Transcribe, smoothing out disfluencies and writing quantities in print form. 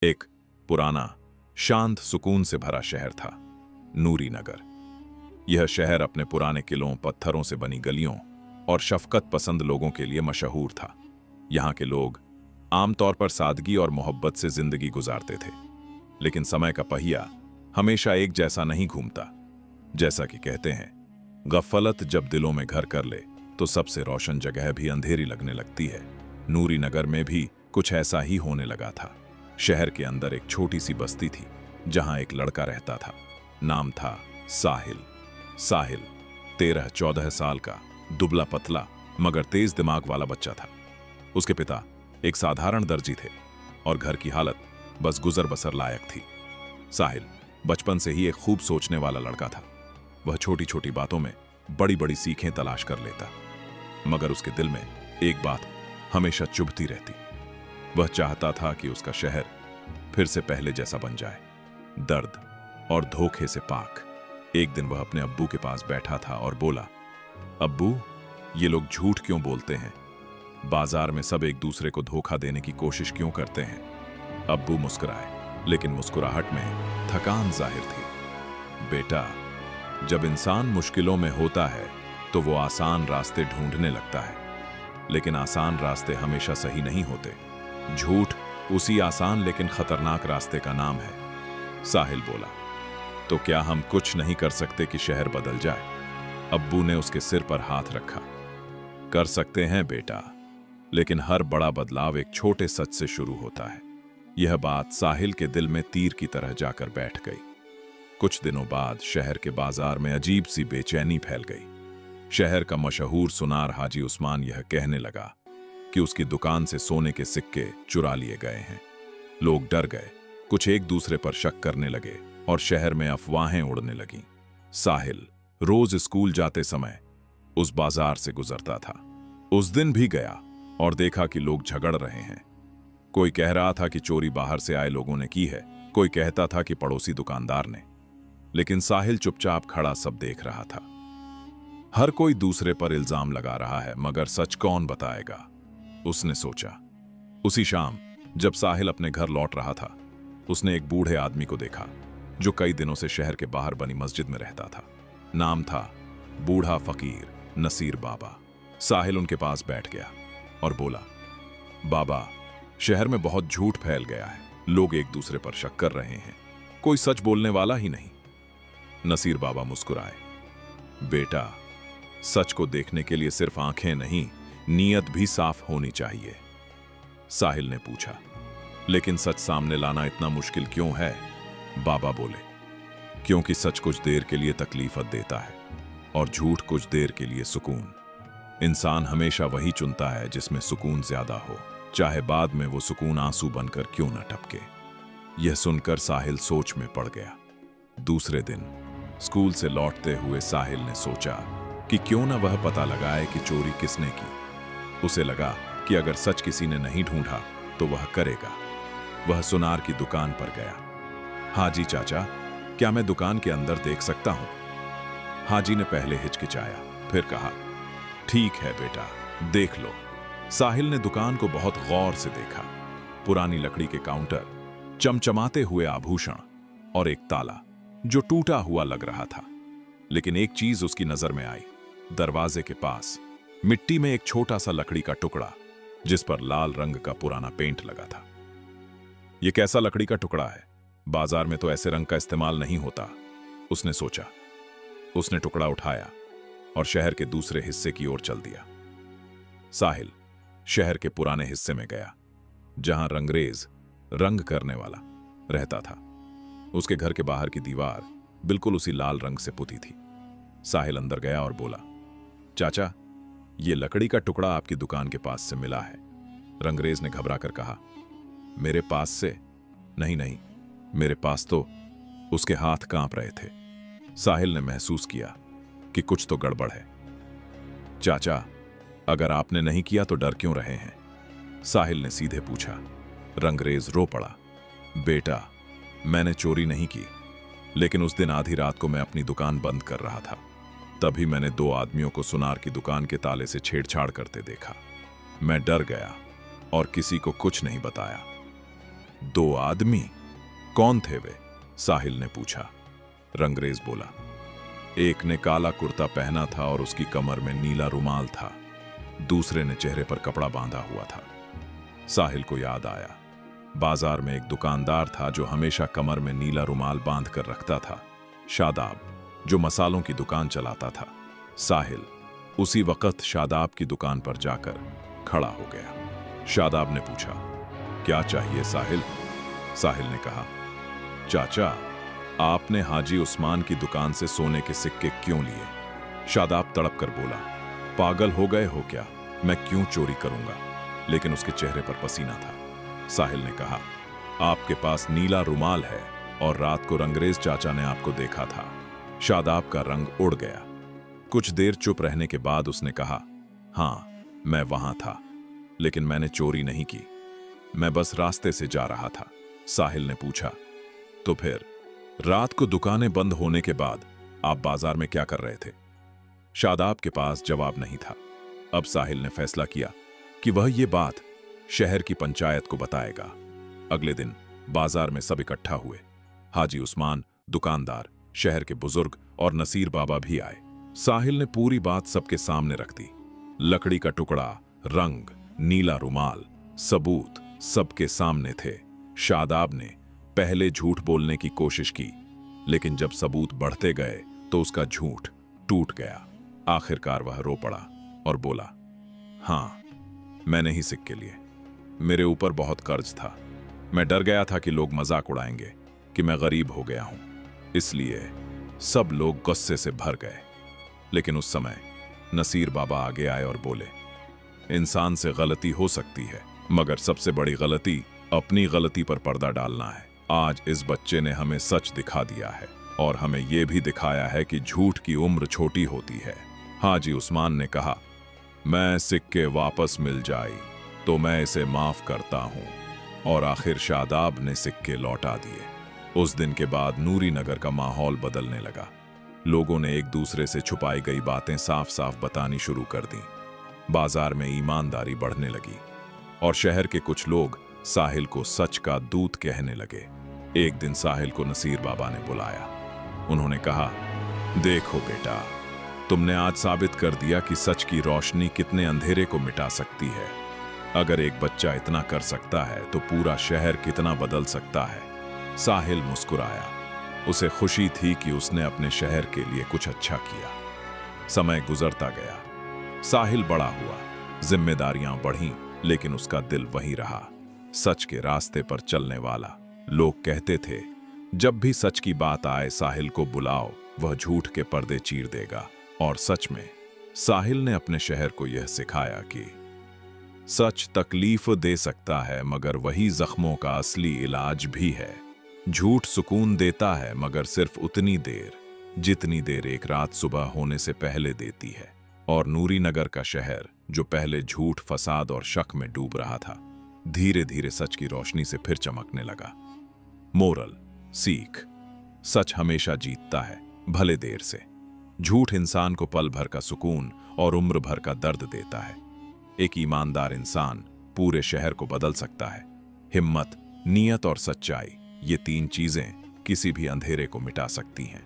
एक पुराना, शांत सुकून से भरा शहर था, नूरी नगर। यह शहर अपने पुराने किलों, पत्थरों से बनी गलियों और शफकत पसंद लोगों के लिए मशहूर था। यहाँ के लोग आमतौर पर सादगी और मोहब्बत से जिंदगी गुजारते थे, लेकिन समय का पहिया हमेशा एक जैसा नहीं घूमता। जैसा कि कहते हैं, गफलत जब दिलों में घर कर ले तो सबसे रोशन जगह भी अंधेरी लगने लगती है। नूरी नगर में भी कुछ ऐसा ही होने लगा था। शहर के अंदर एक छोटी सी बस्ती थी, जहां एक लड़का रहता था। नाम था साहिल। साहिल 13-14 साल का दुबला पतला मगर तेज दिमाग वाला बच्चा था। उसके पिता एक साधारण दर्जी थे और घर की हालत बस गुजर बसर लायक थी। साहिल बचपन से ही एक खूब सोचने वाला लड़का था। वह छोटी छोटी बातों में बड़ी बड़ी सीखें तलाश कर लेता, मगर उसके दिल में एक बात हमेशा चुभती रहती। वह चाहता था कि उसका शहर फिर से पहले जैसा बन जाए, दर्द और धोखे से पाक। एक दिन वह अपने अब्बू के पास बैठा था और बोला, अब्बू, ये लोग झूठ क्यों बोलते हैं? बाजार में सब एक दूसरे को धोखा देने की कोशिश क्यों करते हैं? अब्बू मुस्कुराए, लेकिन मुस्कुराहट में थकान जाहिर थी। बेटा, जब इंसान मुश्किलों में होता है तो वो आसान रास्ते ढूंढने लगता है, लेकिन आसान रास्ते हमेशा सही नहीं होते। झूठ उसी आसान लेकिन खतरनाक रास्ते का नाम है। साहिल बोला, तो क्या हम कुछ नहीं कर सकते कि शहर बदल जाए? अब्बू ने उसके सिर पर हाथ रखा। कर सकते हैं बेटा, लेकिन हर बड़ा बदलाव एक छोटे सच से शुरू होता है। यह बात साहिल के दिल में तीर की तरह जाकर बैठ गई। कुछ दिनों बाद शहर के बाजार में अजीब सी बेचैनी फैल गई। शहर का मशहूर सुनार हाजी उस्मान यह कहने लगा कि उसकी दुकान से सोने के सिक्के चुरा लिए गए हैं। लोग डर गए, कुछ एक दूसरे पर शक करने लगे और शहर में अफवाहें उड़ने लगीं। साहिल रोज स्कूल जाते समय उस बाजार से गुजरता था। उस दिन भी गया और देखा कि लोग झगड़ रहे हैं। कोई कह रहा था कि चोरी बाहर से आए लोगों ने की है, कोई कहता था कि पड़ोसी दुकानदार ने। लेकिन साहिल चुपचाप खड़ा सब देख रहा था। हर कोई दूसरे पर इल्जाम लगा रहा है, मगर सच कौन बताएगा? उसने सोचा। उसी शाम जब साहिल अपने घर लौट रहा था, उसने एक बूढ़े आदमी को देखा जो कई दिनों से शहर के बाहर बनी मस्जिद में रहता था। नाम था बूढ़ा फकीर नसीर बाबा। साहिल उनके पास बैठ गया और बोला, बाबा, शहर में बहुत झूठ फैल गया है। लोग एक दूसरे पर शक कर रहे हैं, कोई सच बोलने वाला ही नहीं। नसीर बाबा मुस्कुराए। बेटा, सच को देखने के लिए सिर्फ आंखें नहीं, नीयत भी साफ होनी चाहिए। साहिल ने पूछा, लेकिन सच सामने लाना इतना मुश्किल क्यों है? बाबा बोले, क्योंकि सच कुछ देर के लिए तकलीफ देता है और झूठ कुछ देर के लिए सुकून। इंसान हमेशा वही चुनता है जिसमें सुकून ज्यादा हो, चाहे बाद में वो सुकून आंसू बनकर क्यों न टपके। यह सुनकर साहिल सोच में पड़ गया। दूसरे दिन स्कूल से लौटते हुए साहिल ने सोचा कि क्यों न वह पता लगाए कि चोरी किसने की। उसे लगा कि अगर सच किसी ने नहीं ढूंढा तो वह करेगा। वह सुनार की दुकान पर गया। हाजी चाचा, क्या मैं दुकान के अंदर देख सकता हूं? हाजी ने पहले हिचकिचाया, फिर कहा, ठीक है बेटा, देख लो। साहिल ने दुकान को बहुत गौर से देखा। पुरानी लकड़ी के काउंटर, चमचमाते हुए आभूषण और एक ताला जो टूटा हुआ लग रहा था। लेकिन एक चीज उसकी नजर में आई। दरवाजे के पास मिट्टी में एक छोटा सा लकड़ी का टुकड़ा, जिस पर लाल रंग का पुराना पेंट लगा था। यह कैसा लकड़ी का टुकड़ा है? बाजार में तो ऐसे रंग का इस्तेमाल नहीं होता, उसने सोचा। उसने टुकड़ा उठाया और शहर के दूसरे हिस्से की ओर चल दिया। साहिल शहर के पुराने हिस्से में गया, जहां रंगरेज रंग करने वाला रहता था। उसके घर के बाहर की दीवार बिल्कुल उसी लाल रंग से पुती थी। साहिल अंदर गया और बोला, चाचा, ये लकड़ी का टुकड़ा आपकी दुकान के पास से मिला है। रंगरेज ने घबराकर कहा, मेरे पास से? नहीं नहीं, मेरे पास तो। उसके हाथ कांप रहे थे। साहिल ने महसूस किया कि कुछ तो गड़बड़ है। चाचा, अगर आपने नहीं किया तो डर क्यों रहे हैं? साहिल ने सीधे पूछा। रंगरेज रो पड़ा। बेटा, मैंने चोरी नहीं की, लेकिन उस दिन आधी रात को मैं अपनी दुकान बंद कर रहा था। तभी मैंने 2 आदमियों को सुनार की दुकान के ताले से छेड़छाड़ करते देखा। मैं डर गया और किसी को कुछ नहीं बताया। 2 आदमी? कौन थे वे? साहिल ने पूछा। रंगरेज बोला, एक ने काला कुर्ता पहना था और उसकी कमर में नीला रुमाल था, दूसरे ने चेहरे पर कपड़ा बांधा हुआ था। साहिल को याद आया, बाजार में एक दुकानदार था जो हमेशा कमर में नीला रुमाल बांध कर रखता था, शादाब, जो मसालों की दुकान चलाता था। साहिल उसी वक्त शादाब की दुकान पर जाकर खड़ा हो गया। शादाब ने पूछा, क्या चाहिए साहिल? साहिल ने कहा, चाचा, आपने हाजी उस्मान की दुकान से सोने के सिक्के क्यों लिए? शादाब तड़प कर बोला, पागल हो गए हो क्या? मैं क्यों चोरी करूंगा? लेकिन उसके चेहरे पर पसीना था। साहिल ने कहा, आपके पास नीला रुमाल है और रात को रंगरेज चाचा ने आपको देखा था। शादाब का रंग उड़ गया। कुछ देर चुप रहने के बाद उसने कहा, हाँ, मैं वहां था, लेकिन मैंने चोरी नहीं की, मैं बस रास्ते से जा रहा था। साहिल ने पूछा, तो फिर रात को दुकानें बंद होने के बाद आप बाजार में क्या कर रहे थे? शादाब के पास जवाब नहीं था। अब साहिल ने फैसला किया कि वह ये बात शहर की पंचायत को बताएगा। अगले दिन बाजार में सब इकट्ठा हुए। हाजी उस्मान, दुकानदार, शहर के बुजुर्ग और नसीर बाबा भी आए। साहिल ने पूरी बात सबके सामने रख दी। लकड़ी का टुकड़ा, रंग, नीला रुमाल, सबूत सबके सामने थे। शादाब ने पहले झूठ बोलने की कोशिश की, लेकिन जब सबूत बढ़ते गए तो उसका झूठ टूट गया। आखिरकार वह रो पड़ा और बोला, हाँ, मैंने ही सिक्के लिए। मेरे ऊपर बहुत कर्ज था। मैं डर गया था कि लोग मजाक उड़ाएंगे कि मैं गरीब हो गया हूं, इसलिए सब लोग गुस्से से भर गए। लेकिन उस समय नसीर बाबा आगे आए और बोले, इंसान से गलती हो सकती है, मगर सबसे बड़ी गलती अपनी गलती पर पर्दा डालना है। आज इस बच्चे ने हमें सच दिखा दिया है और हमें यह भी दिखाया है कि झूठ की उम्र छोटी होती है। हाजी उस्मान ने कहा, मैं सिक्के वापस मिल जाए तो मैं इसे माफ करता हूं, और आखिर शादाब ने सिक्के लौटा दिए। उस दिन के बाद नूरी नगर का माहौल बदलने लगा। लोगों ने एक दूसरे से छुपाई गई बातें साफ साफ बतानी शुरू कर दी। बाजार में ईमानदारी बढ़ने लगी और शहर के कुछ लोग साहिल को सच का दूत कहने लगे। एक दिन साहिल को नसीर बाबा ने बुलाया। उन्होंने कहा, देखो बेटा, तुमने आज साबित कर दिया कि सच की रोशनी कितने अंधेरे को मिटा सकती है। अगर एक बच्चा इतना कर सकता है तो पूरा शहर कितना बदल सकता है। साहिल मुस्कुराया। उसे खुशी थी कि उसने अपने शहर के लिए कुछ अच्छा किया। समय गुजरता गया। साहिल बड़ा हुआ, जिम्मेदारियां बढ़ीं, लेकिन उसका दिल वही रहा, सच के रास्ते पर चलने वाला। लोग कहते थे, जब भी सच की बात आए साहिल को बुलाओ, वह झूठ के पर्दे चीर देगा। और सच में साहिल ने अपने शहर को यह सिखाया कि सच तकलीफ दे सकता है, मगर वही जख्मों का असली इलाज भी है। झूठ सुकून देता है, मगर सिर्फ उतनी देर जितनी देर एक रात सुबह होने से पहले देती है। और नूरी नगर का शहर, जो पहले झूठ, फसाद और शक में डूब रहा था, धीरे धीरे सच की रोशनी से फिर चमकने लगा। मोरल, सीख, सच हमेशा जीतता है, भले देर से। झूठ इंसान को पल भर का सुकून और उम्र भर का दर्द देता है। एक ईमानदार इंसान पूरे शहर को बदल सकता है। हिम्मत, नियत और सच्चाई, ये 3 चीजें किसी भी अंधेरे को मिटा सकती हैं।